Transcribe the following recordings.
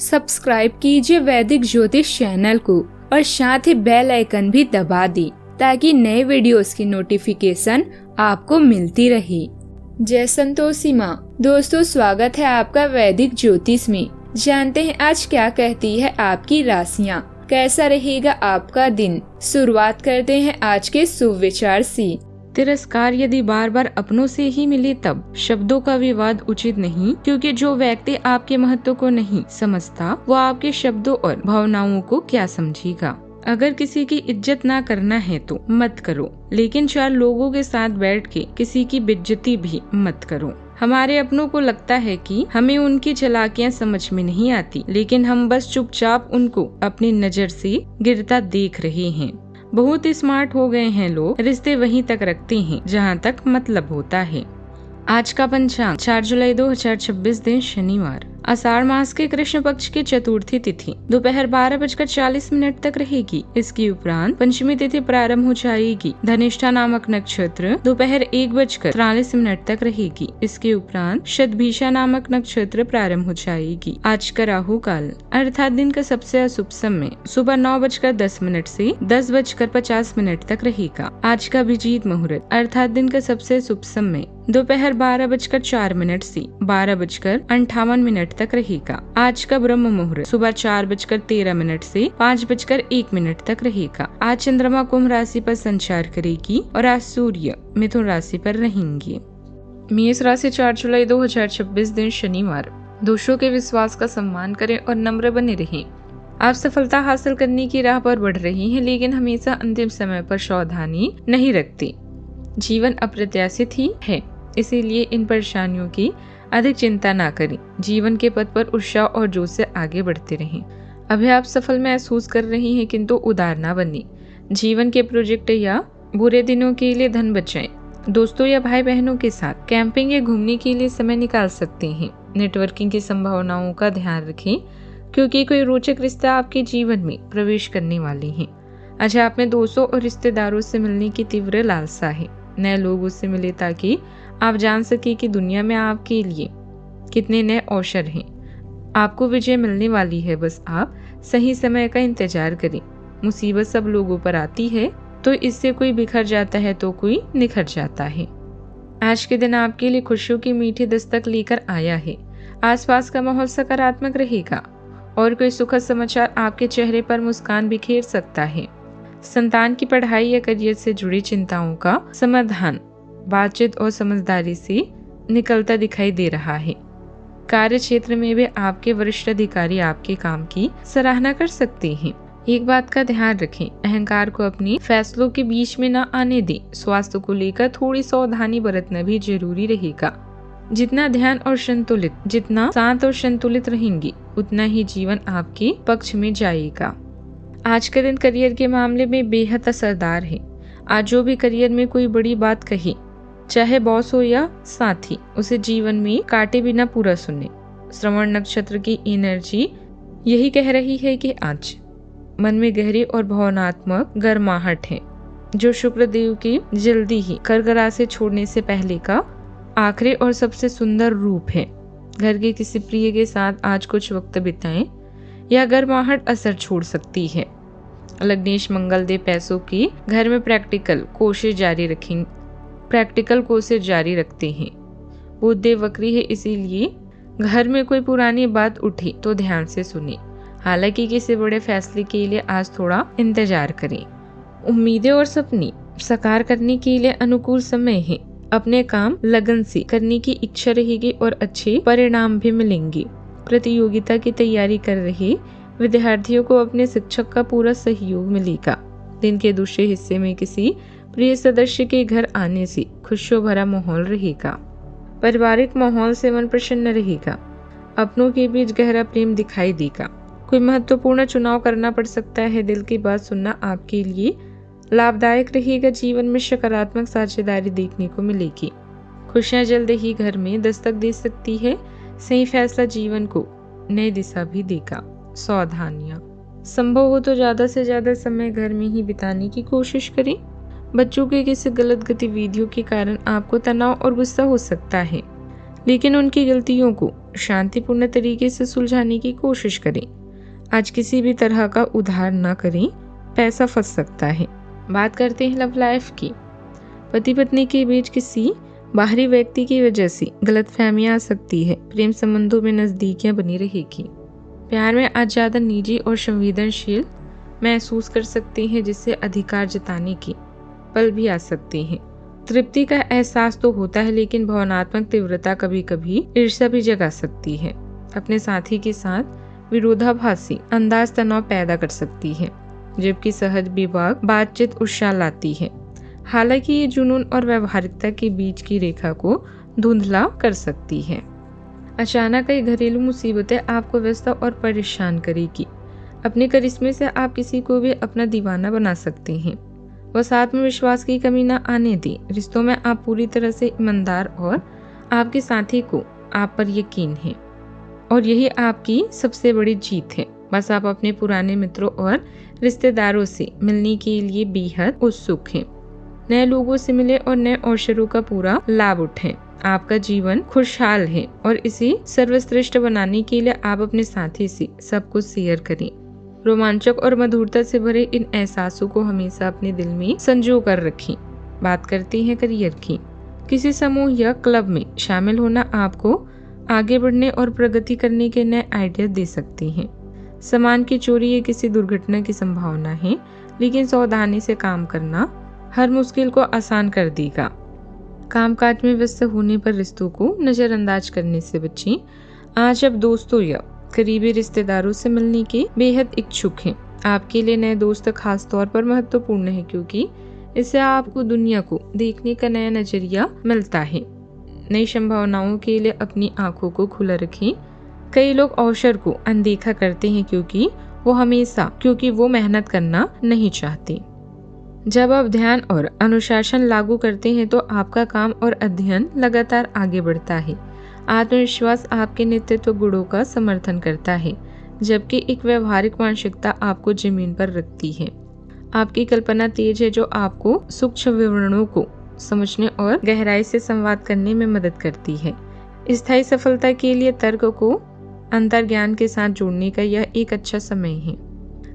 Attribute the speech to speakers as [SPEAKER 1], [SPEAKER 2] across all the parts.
[SPEAKER 1] Subscribe कीजिए वैदिक ज्योतिष चैनल को और साथ ही बेल आइकन भी दबा दी ताकि नए वीडियोस की नोटिफिकेशन आपको मिलती रहे। जय संतोषी माँ। दोस्तों, स्वागत है आपका वैदिक ज्योतिष में। जानते हैं आज क्या कहती है आपकी राशियाँ, कैसा रहेगा आपका दिन। शुरुआत करते हैं आज के शुभ विचार से।
[SPEAKER 2] तिरस्कार यदि बार बार अपनों से ही मिले तब शब्दों का विवाद उचित नहीं, क्योंकि जो व्यक्ति आपके महत्व को नहीं समझता वो आपके शब्दों और भावनाओं को क्या समझेगा। अगर किसी की इज्जत ना करना है तो मत करो, लेकिन 4 लोगों के साथ बैठ के किसी की बेइज्जती भी मत करो। हमारे अपनों को लगता है कि हमें उनकी चालाकियां समझ में नहीं आती, लेकिन हम बस चुपचाप उनको अपनी नजर से गिरता देख रहे हैं। बहुत स्मार्ट हो गए हैं लोग, रिश्ते वहीं तक रखते हैं जहां तक मतलब होता है। आज का पंचांग 4 जुलाई 2026 दिन शनिवार, आषाढ़ मास के कृष्ण पक्ष की चतुर्थी तिथि दोपहर 12:40 तक रहेगी। इसके उपरांत पंचमी तिथि प्रारंभ हो जाएगी। धनिष्ठा नामक नक्षत्र दोपहर 1:43 तक रहेगी। इसके उपरांत शतभिषा नामक नक्षत्र प्रारंभ हो जाएगी। आज का राहु काल अर्थात दिन का सबसे अशुभ समय सुबह 9:10 से 10:50 तक रहेगा। आज का अभिजीत मुहूर्त अर्थात दिन का सबसे शुभ समय दोपहर 12:04 से 12:58 तक रहेगा। आज का ब्रह्म मुहूर्त सुबह 4:13 से 5:01 तक रहेगा। आज चंद्रमा कुंभ राशि पर संचार करेगी और आज सूर्य मिथुन राशि पर रहेंगे। मेष राशि 4 जुलाई 2026 दिन शनिवार, दूसरों के विश्वास का सम्मान करें और नम्र बने रहें। आप सफलता हासिल करने की राह पर बढ़ रहे हैं, लेकिन हमेशा अंतिम समय पर सावधानी नहीं रखते। जीवन अप्रत्याशित ही है, इसीलिए इन परेशानियों की अधिक चिंता ना करें। जीवन के पथ पर उत्साह और जोश से आगे बढ़ते रहें। अभी आप सफल महसूस कर रहे हैं, किंतु उदार ना बने। जीवन के प्रोजेक्ट या बुरे दिनों के लिए धन बचाएं। दोस्तों या भाई बहनों के साथ कैंपिंग या घूमने के लिए समय निकाल सकते हैं। नेटवर्किंग की संभावनाओं का ध्यान रखें, क्योंकि कोई रोचक रिश्ता आपके जीवन में प्रवेश करने वाले हैं। आज आप में दोस्तों और रिश्तेदारों से मिलने की तीव्र लालसा है। नए लोगों से मिले ताकि आप जान सके कि दुनिया में आपके लिए कितने नए अवसर हैं। आपको विजय मिलने वाली है, बस आप सही समय का इंतजार करें। मुसीबत सब लोगों पर आती है, तो इससे कोई बिखर जाता है तो कोई निखर जाता है। आज के दिन आपके लिए खुशियों की मीठी दस्तक लेकर आया है। आसपास का माहौल सकारात्मक रहेगा और कोई सुखद समाचार आपके चेहरे पर मुस्कान बिखेर सकता है। संतान की पढ़ाई या करियर से जुड़ी चिंताओं का समाधान बातचीत और समझदारी से निकलता दिखाई दे रहा है। कार्य क्षेत्र में भी आपके वरिष्ठ अधिकारी आपके काम की सराहना कर सकते हैं। एक बात का ध्यान रखें, अहंकार को अपने फैसलों के बीच में न आने दें। स्वास्थ्य को लेकर थोड़ी सावधानी बरतना भी जरूरी रहेगा। जितना जितना शांत और संतुलित रहेंगी, उतना ही जीवन आपके पक्ष में जाएगा। आज का दिन करियर के मामले में बेहद असरदार है। आज जो भी करियर में कोई बड़ी बात कही, चाहे बॉस हो या साथी, उसे जीवन में काटे बिना पूरा सुने। श्रवण नक्षत्र की एनर्जी यही कह रही है कि आज मन में गहरी और भावनात्मक गर्माहट है, जो शुक्र देव की जल्दी ही कर्क राशि छोड़ने से पहले का आखिरी और सबसे सुंदर रूप है। घर के किसी प्रिय के साथ आज कुछ वक्त बिताएं, यह गर्माहट असर छोड़ सकती है। लग्नेश मंगल देव पैसों की घर में प्रैक्टिकल कोशिश जारी रखते हैं। बुध देव वक्री है, इसीलिए घर में कोई पुरानी बात उठी तो ध्यान से सुने। हालांकि किसी बड़े फैसले के लिए आज थोड़ा इंतजार करें। उम्मीदें और सपने साकार करने के लिए अनुकूल समय है। अपने काम लगन से करने की इच्छा रहेगी और अच्छे परिणाम भी मिलेंगे। प्रतियोगिता की तैयारी कर रहे विद्यार्थियों को अपने शिक्षक का पूरा सहयोग मिलेगा। दिन के दूसरे हिस्से में किसी प्रिय सदस्य के घर आने से खुशियों भरा माहौल रहेगा। पारिवारिक माहौल से मन प्रसन्न रहेगा। अपनों के बीच गहरा प्रेम दिखाई देगा। कोई महत्वपूर्ण चुनाव करना पड़ सकता है। दिल की बात सुनना आपके लिए लाभदायक रहेगा। जीवन में सकारात्मक साझेदारी देखने को मिलेगी। खुशियां जल्द ही घर में दस्तक दे सकती है। सही फैसला जीवन को नई दिशा भी देगा। सावधानियां, संभव हो तो ज्यादा से ज्यादा समय घर में ही बिताने की कोशिश करें। बच्चों के किसी गलत गतिविधियों के कारण आपको तनाव और गुस्सा हो सकता है, लेकिन उनकी गलतियों को शांतिपूर्ण तरीके से सुलझाने की कोशिश करें। आज किसी भी तरह का उधार न करें, पैसा फंस सकता है। बात करते हैं लव लाइफ की। पति पत्नी के बीच किसी बाहरी व्यक्ति की वजह से गलतफहमियां आ सकती है। प्रेम संबंधों में नजदीकियां बनी रहेगी। प्यार में आज ज्यादा निजी और संवेदनशील महसूस कर सकते हैं, जिससे अधिकार जताने की पल भी आ सकते हैं। तृप्ति का एहसास तो होता है, लेकिन भावनात्मक तीव्रता कभी कभी ईर्ष्या भी जगा सकती है। अपने साथी के साथ विरोधाभासी अंदाज तनाव पैदा कर सकती है, जबकि सहज विवाह बातचीत उत्साह लाती है। हालांकि ये जुनून और व्यवहारिकता के बीच की रेखा को धुंधला कर सकती है। अचानक कई घरेलू मुसीबतें आपको व्यस्त और परेशान करेगी। अपने करिश्मे से आप किसी को भी अपना दीवाना बना सकते हैं। बस आत्मविश्वास की कमी न आने दें। रिश्तों में आप पूरी तरह से ईमानदार और आपके साथी को आप पर यकीन है और यही आपकी सबसे बड़ी जीत है। बस आप अपने पुराने मित्रों और रिश्तेदारों से मिलने के लिए बेहद उत्सुक हैं। नए लोगों से मिले और नए अवसरों का पूरा लाभ उठाएं। आपका जीवन खुशहाल है और इसे सर्वश्रेष्ठ बनाने के लिए आप अपने साथी से सब कुछ शेयर करें। रोमांचक और मधुरता से भरे इन एहसासों को हमेशा अपने दिल में संजो कर रखें। बात करते हैं करियर की। किसी समूह या क्लब में शामिल होना आपको आगे बढ़ने और प्रगति करने के नए आइडिया दे सकते हैं। सामान की चोरी या किसी दुर्घटना की संभावना है, लेकिन सावधानी से काम करना हर मुश्किल को आसान कर देगा। कामकाज में व्यस्त होने पर रिश्तों को नजरअंदाज करने से बचें। आज आप दोस्तों या करीबी रिश्तेदारों से मिलने के बेहद इच्छुक हैं। आपके लिए नए दोस्त खास तौर पर महत्वपूर्ण है, क्योंकि इससे आपको दुनिया को देखने का नया नजरिया मिलता है। नई संभावनाओं के लिए अपनी आंखों को खुला रखें। कई लोग अवसर को अनदेखा करते हैं क्योंकि वो मेहनत करना नहीं चाहते। जब आप ध्यान और अनुशासन लागू करते हैं तो आपका काम और अध्ययन लगातार आगे बढ़ता है। आत्मविश्वास आपके नेतृत्व गुणों का समर्थन करता है, जबकि एक व्यवहारिक मानसिकता आपको जमीन पर रखती है। आपकी कल्पना तेज है, जो आपको सूक्ष्म विवरणों को समझने और गहराई से संवाद करने में मदद करती है। स्थायी सफलता के लिए तर्क को अंतर्ज्ञान के साथ जोड़ने का यह एक अच्छा समय है।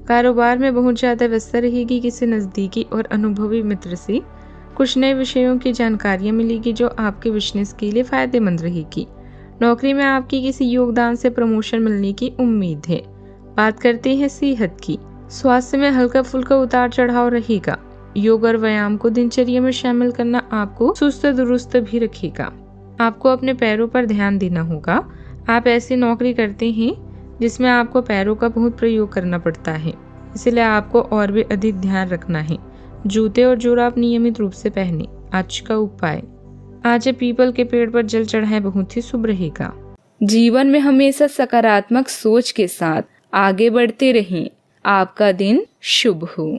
[SPEAKER 2] कारोबार में बहुत ज्यादा व्यस्त रहेगी। किसी नजदीकी और अनुभवी मित्र से कुछ नए विषयों की जानकारियां मिलेगी, जो आपके बिजनेस के लिए फायदेमंद रहेगी। नौकरी में आपकी किसी योगदान से प्रमोशन मिलने की उम्मीद है। बात करते हैं सेहत की। स्वास्थ्य में हल्का फुल्का उतार चढ़ाव रहेगा। योग और व्यायाम को दिनचर्या में शामिल करना आपको सुस्त दुरुस्त भी रखेगा। आपको अपने पैरों पर ध्यान देना होगा। आप ऐसी नौकरी करते हैं जिसमें आपको पैरों का बहुत प्रयोग करना पड़ता है, इसलिए आपको और भी अधिक ध्यान रखना है। जूते और जुराब नियमित रूप से पहने। आज का उपाय, आज पीपल के पेड़ पर जल चढ़ाएं, बहुत ही शुभ रहेगा।
[SPEAKER 1] जीवन में हमेशा सकारात्मक सोच के साथ आगे बढ़ते रहें। आपका दिन शुभ हो।